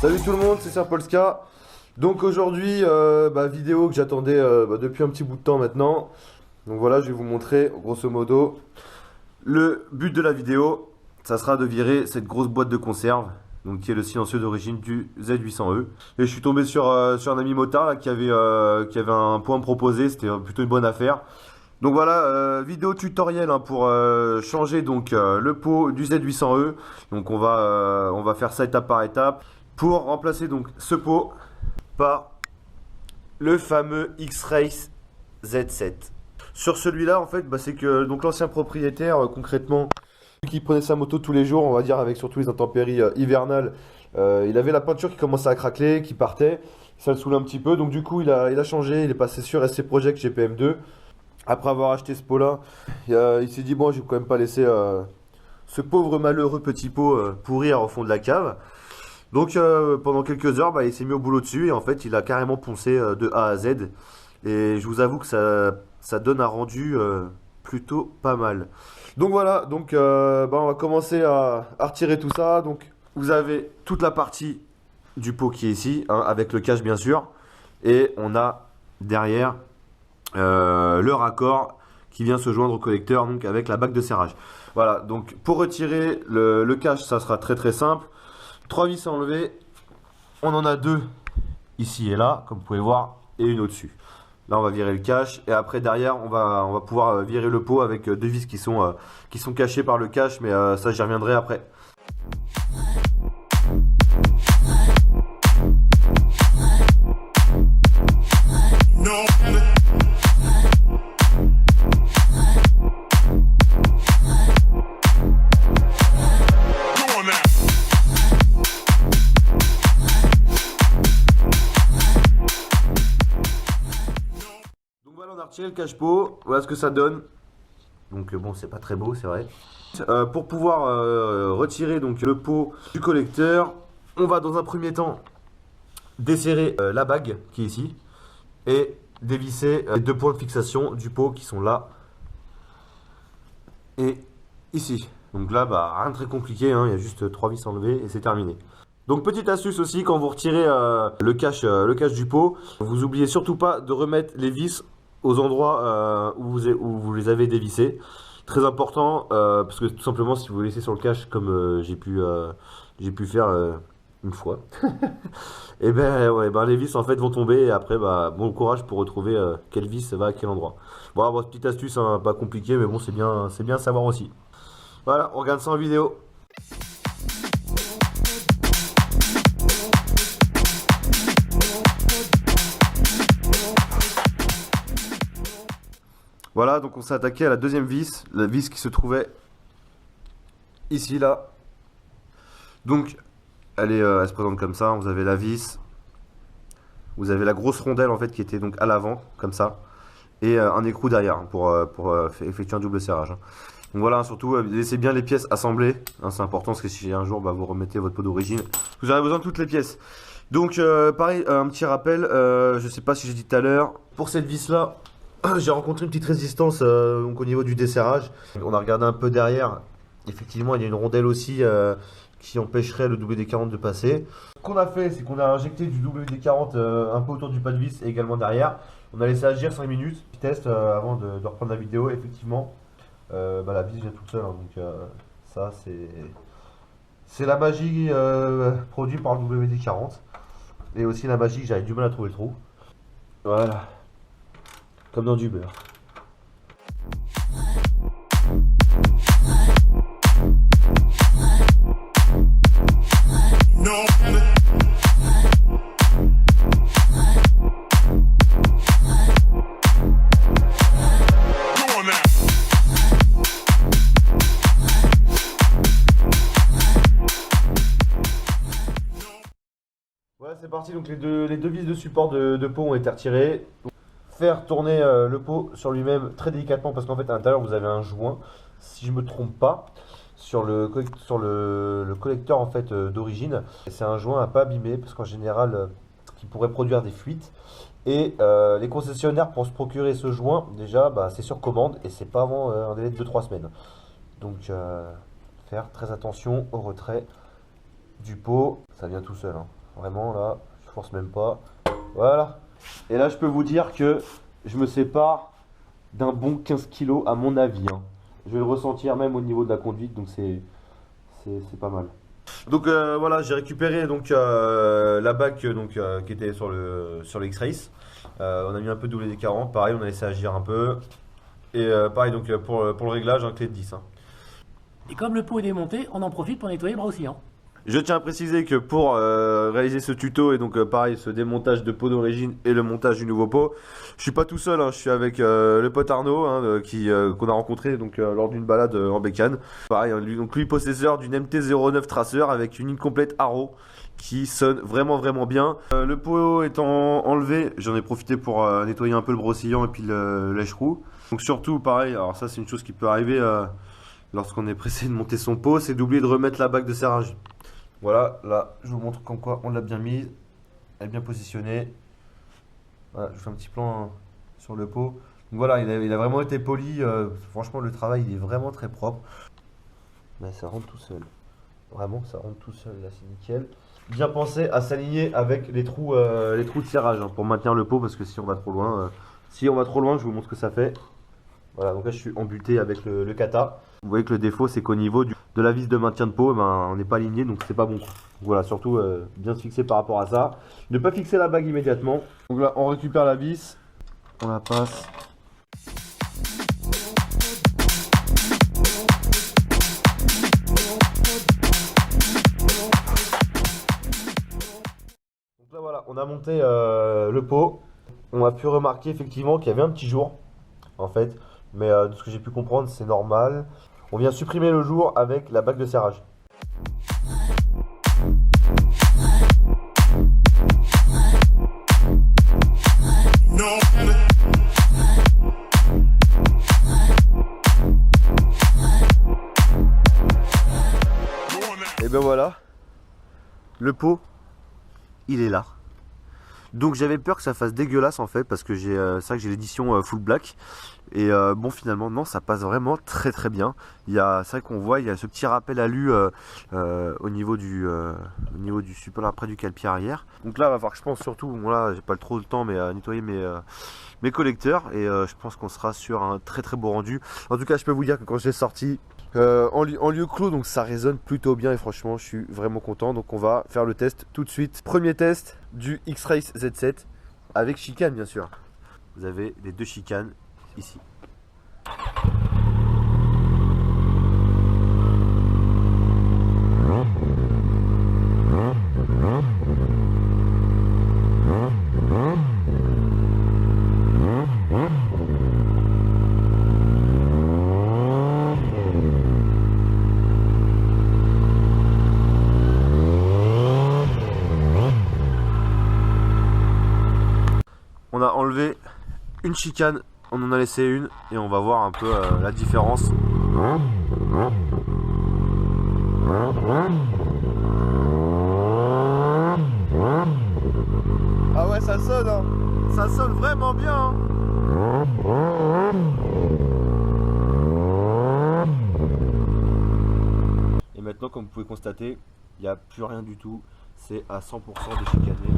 Salut tout le monde, c'est Serpolska. Donc aujourd'hui, vidéo que j'attendais depuis un petit bout de temps maintenant. Donc voilà, je vais vous montrer grosso modo le but de la vidéo. Ça sera de virer cette grosse boîte de conserve, donc qui est le silencieux d'origine du Z800E. Et je suis tombé sur un ami motard là, qui avait un point à me proposer, c'était plutôt une bonne affaire. Donc voilà, vidéo tutoriel hein, pour changer donc le pot du Z800E. Donc on va faire ça étape par étape pour remplacer donc ce pot par le fameux X-Race Z7. Sur celui-là, en fait, c'est que donc l'ancien propriétaire, concrètement, qui prenait sa moto tous les jours, on va dire avec surtout les intempéries hivernales, il avait la peinture qui commençait à craquer, qui partait, ça le saoulait un petit peu. Donc du coup, il a changé, il est passé sur SC Project GPM2. Après avoir acheté ce pot-là, il s'est dit bon, je vais quand même pas laisser ce pauvre malheureux petit pot pourrir au fond de la cave. Donc pendant quelques heures, il s'est mis au boulot dessus et en fait il a carrément poncé de A à Z. Et je vous avoue que ça donne un rendu plutôt pas mal. Donc voilà, donc on va commencer à retirer tout ça. Donc vous avez toute la partie du pot qui est ici, hein, avec le cache bien sûr. Et on a derrière le raccord qui vient se joindre au collecteur, donc avec la bague de serrage. Voilà, donc pour retirer le cache, ça sera très très simple. 3 vis à enlever, on en a 2 ici et là, comme vous pouvez voir, et une au-dessus. Là, on va virer le cache, et après derrière, on va pouvoir virer le pot avec 2 vis qui sont cachées par le cache, mais ça j'y reviendrai après. On a retiré le cache-pot, voilà ce que ça donne. Donc bon, c'est pas très beau, c'est vrai. Pour pouvoir retirer donc le pot du collecteur, on va dans un premier temps desserrer la bague qui est ici et dévisser les 2 points de fixation du pot qui sont là et ici. Donc là, rien de très compliqué, hein, il y a juste 3 vis enlevées et c'est terminé. Donc petite astuce aussi, quand vous retirez le cache du pot, vous oubliez surtout pas de remettre les vis aux endroits où vous les avez dévissés. Très important, parce que tout simplement si vous les laissez sur le cache comme j'ai pu faire une fois, et les vis en fait vont tomber et après bon courage pour retrouver quelle vis va à quel endroit. Bon, petite astuce, hein, pas compliqué, mais bon c'est bien à savoir aussi. Voilà, on regarde ça en vidéo. Voilà, donc on s'est attaqué à la deuxième vis, la vis qui se trouvait ici, là. Donc, elle se présente comme ça, vous avez la vis, vous avez la grosse rondelle en fait qui était donc à l'avant, comme ça, et un écrou derrière pour effectuer un double serrage. Hein. Donc voilà, surtout, laissez bien les pièces assemblées, hein, c'est important parce que si un jour vous remettez votre pot d'origine, vous aurez besoin de toutes les pièces. Donc pareil, un petit rappel, je sais pas si j'ai dit tout à l'heure, pour cette vis là, j'ai rencontré une petite résistance donc au niveau du desserrage. On a regardé un peu derrière. Effectivement, il y a une rondelle aussi qui empêcherait le WD-40 de passer. Ce qu'on a fait, c'est qu'on a injecté du WD-40 un peu autour du pas de vis et également derrière. On a laissé agir 5 minutes. Petit test avant de reprendre la vidéo. Effectivement, la vis vient toute seule. Hein, donc ça, c'est la magie produite par le WD-40. Et aussi la magie que j'avais du mal à trouver le trou. Voilà. Comme dans du beurre. Voilà, c'est parti. Donc les deux vis de support de pot ont été retirées. Faire tourner le pot sur lui-même très délicatement parce qu'en fait à l'intérieur vous avez un joint, si je me trompe pas, sur le collecteur en fait d'origine. C'est un joint à pas abîmer parce qu'en général qui pourrait produire des fuites. Et les concessionnaires pour se procurer ce joint déjà c'est sur commande et c'est pas avant un délai de 2-3 semaines. Donc faire très attention au retrait du pot, ça vient tout seul. Hein. Vraiment là, je force même pas. Voilà. Et là, je peux vous dire que je me sépare d'un bon 15 kilos à mon avis, hein. Je vais le ressentir même au niveau de la conduite, donc c'est pas mal. Donc voilà, j'ai récupéré donc la bague qui était sur le X-Race. On a mis un peu de WD-40, pareil, on a laissé agir un peu. Et pareil, donc pour le réglage, un clé de 10, hein. Et comme le pot est démonté, on en profite pour nettoyer le bras aussi, hein. Je tiens à préciser que pour réaliser ce tuto et donc pareil ce démontage de pot d'origine et le montage du nouveau pot, je suis pas tout seul, hein, je suis avec le pote Arnaud, hein, qu'on a rencontré donc lors d'une balade en bécane. Pareil, hein, lui possesseur d'une MT-09 Tracer avec une ligne complète Arrow qui sonne vraiment bien. Le pot étant enlevé, j'en ai profité pour nettoyer un peu le brossillon et puis le lèche-roue. Donc surtout pareil, alors ça c'est une chose qui peut arriver lorsqu'on est pressé de monter son pot, c'est d'oublier de remettre la bague de serrage. Voilà, là, je vous montre comme quoi on l'a bien mise. Elle est bien positionnée. Voilà, je vous fais un petit plan hein, sur le pot. Donc voilà, il a vraiment été poli. Franchement, le travail, il est vraiment très propre. Mais ça rentre tout seul. Vraiment, ça rentre tout seul. Là, c'est nickel. Bien penser à s'aligner avec les trous de serrage hein, pour maintenir le pot. Parce que si on va trop loin, je vous montre ce que ça fait. Voilà, donc là, je suis embuté avec le kata. Vous voyez que le défaut, c'est qu'au niveau de la vis de maintien de pot, ben, on n'est pas aligné, donc c'est pas bon. Voilà, surtout bien se fixer par rapport à ça. Ne pas fixer la bague immédiatement. Donc là, on récupère la vis, on la passe. Donc là, voilà, on a monté le pot. On a pu remarquer effectivement qu'il y avait un petit jour, en fait. Mais de ce que j'ai pu comprendre, c'est normal. On vient supprimer le jour avec la bague de serrage. Et ben voilà, le pot, il est là. Donc j'avais peur que ça fasse dégueulasse en fait parce que c'est vrai que j'ai l'édition full black et bon finalement non, ça passe vraiment très bien. C'est vrai qu'on voit il y a ce petit rappel alu au niveau du support après du cale-pied arrière. Donc là il va falloir que je pense surtout, bon là j'ai pas trop le temps mais à nettoyer mes collecteurs et je pense qu'on sera sur un très beau rendu. En tout cas je peux vous dire que quand j'ai sorti en lieu clos, donc ça résonne plutôt bien et franchement je suis vraiment content. Donc on va faire le test tout de suite. Premier test du X-Race Z7 avec chicane bien sûr. Vous avez les deux chicanes ici. On a enlevé une chicane, on en a laissé une et on va voir un peu la différence. Ah ouais, ça sonne, hein. Ça sonne vraiment bien, hein. Et maintenant, comme vous pouvez constater, il n'y a plus rien du tout. C'est à 100% déchicané.